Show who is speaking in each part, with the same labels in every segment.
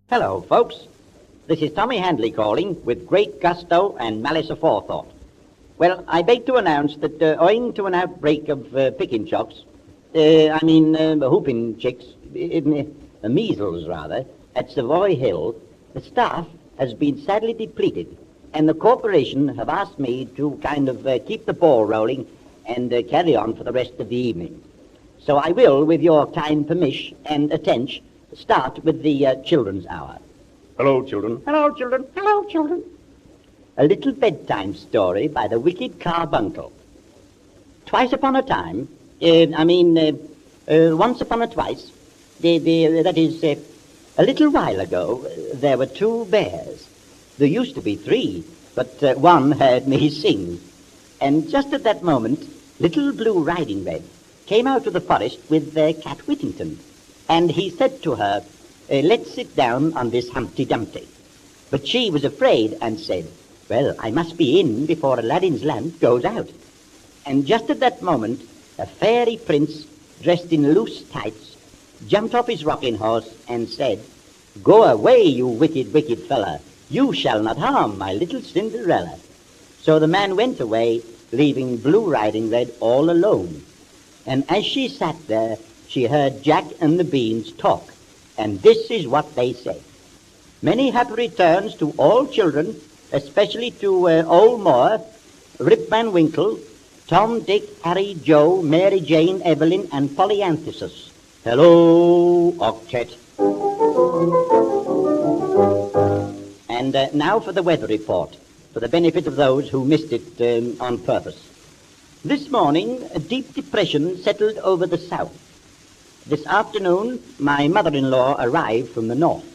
Speaker 1: Hello, folks. This is Tommy Handley calling with great gusto and malice aforethought. Well, I beg to announce that owing to an outbreak of picking chocks, whooping chicks, measles rather, at Savoy Hill, the staff has been sadly depleted, and the corporation have asked me to keep the ball rolling and carry on for the rest of the evening. So I will, with your kind permission and attention, start with the children's hour.
Speaker 2: Hello, children.
Speaker 1: Hello, children. Hello, children. A little bedtime story by the wicked Carbuncle. Twice upon a time, once upon a twice, a little while ago, there were two bears. There used to be three, but one heard me sing. And just at that moment, little Blue Riding Red came out of the forest with Cat Whittington. And he said to her, let's sit down on this Humpty Dumpty. But she was afraid and said, well, I must be in before Aladdin's lamp goes out. And just at that moment, a fairy prince, dressed in loose tights, jumped off his rocking horse and said, go away, you wicked, wicked fella. You shall not harm my little Cinderella. So the man went away, leaving Blue Riding Red all alone. And as she sat there, she heard Jack and the Beans talk, and this is what they said. Many happy returns to all children, especially to Old Moore, Rip Van Winkle, Tom, Dick, Harry, Joe, Mary Jane, Evelyn, and Polyanthesis. Hello, Octet. And now for the weather report, for the benefit of those who missed it on purpose. This morning, a deep depression settled over the south. This afternoon, my mother-in-law arrived from the north.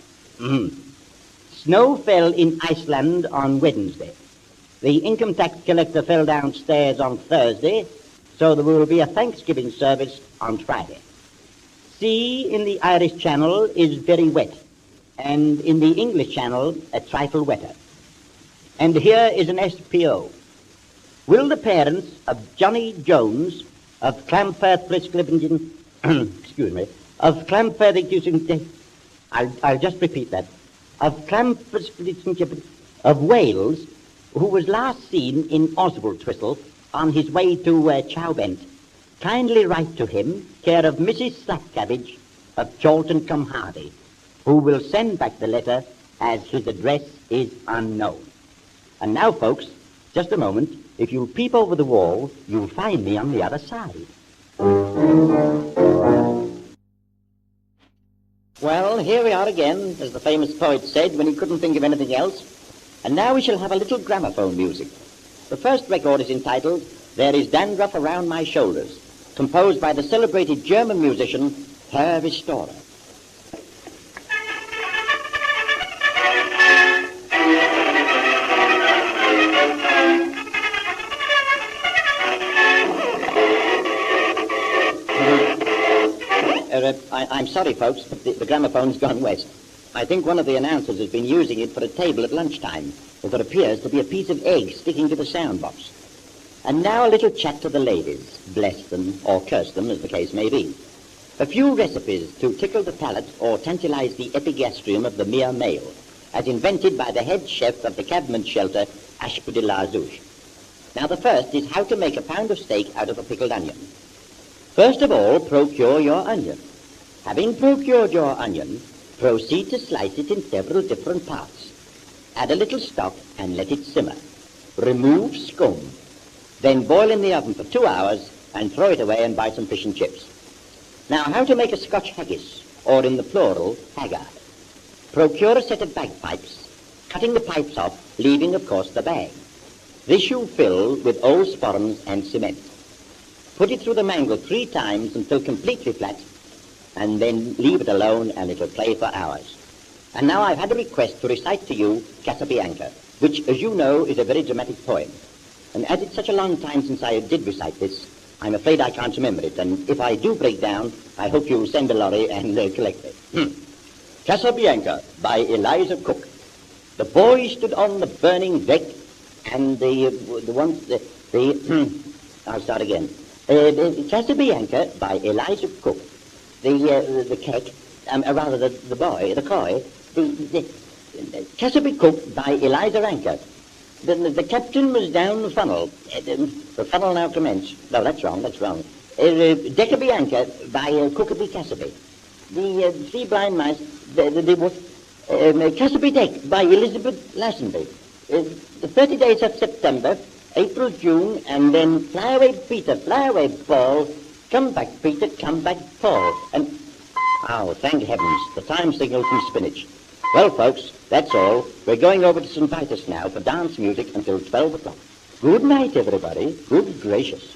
Speaker 1: Snow fell in Iceland on Wednesday. The income tax collector fell downstairs on Thursday, so there will be a Thanksgiving service on Friday. Sea in the Irish Channel is very wet, and in the English Channel a trifle wetter. And here is an SPO. Will the parents of Johnny Jones of Clamfirth, of Clamfirth, I'll just repeat that, of Clamfirth, of Wales, who was last seen in Oswaldtwistle on his way to Chowbent, kindly write to him, care of Mrs. Slapcabbage of Chorlton-cum-Hardy, who will send back the letter as his address is unknown. And now, folks, just a moment. If you'll peep over the wall, you'll find me on the other side. Well, here we are again, as the famous poet said when he couldn't think of anything else. And now we shall have a little gramophone music. The first record is entitled, There is Dandruff Around My Shoulders, composed by the celebrated German musician, Herr Restorer. I'm sorry, folks, but the gramophone's gone west. I think one of the announcers has been using it for a table at lunchtime, as there appears to be a piece of egg sticking to the sound box. And now a little chat to the ladies, bless them or curse them, as the case may be. A few recipes to tickle the palate or tantalize the epigastrium of the mere male, as invented by the head chef of the cabman's shelter, Ashby de la Zouche. Now the first is how to make a pound of steak out of a pickled onion. First of all, procure your onion. Having procured your onion, proceed to slice it in several different parts. Add a little stock and let it simmer. Remove scum. Then boil in the oven for 2 hours and throw it away and buy some fish and chips. Now, how to make a Scotch haggis, or in the plural, haggard. Procure a set of bagpipes, cutting the pipes off, leaving, of course, the bag. This you'll fill with old sporrans and cement. Put it through the mangle 3 times until completely flat, and then leave it alone and it'll play for hours. And now I've had a request to recite to you Casabianca, which, as you know, is a very dramatic poem. And as it's such a long time since I did recite this, I'm afraid I can't remember it, and if I do break down, I hope you'll send a lorry and collect it. Casabianca by Eliza Cook. The boy stood on the burning deck, and I'll start again. Casabianca by Eliza Cook. The keg, the boy, the coy, The Chesapeake Cook by Eliza Ranker. The captain was down the funnel. The funnel now commenced. No, that's wrong. Decker Bianca by Cookaby Cassady. The Three Blind Mice, Cassady Deck by Elizabeth Lassenby. The 30 days of September, April, June, and then Fly Away Peter, Fly Away Paul, Come Back Peter, Come Back Paul. And, oh, thank heavens, the time signal from Spinach. Well, folks, that's all. We're going over to St. Vitus now for dance music until 12 o'clock. Good night, everybody. Good gracious.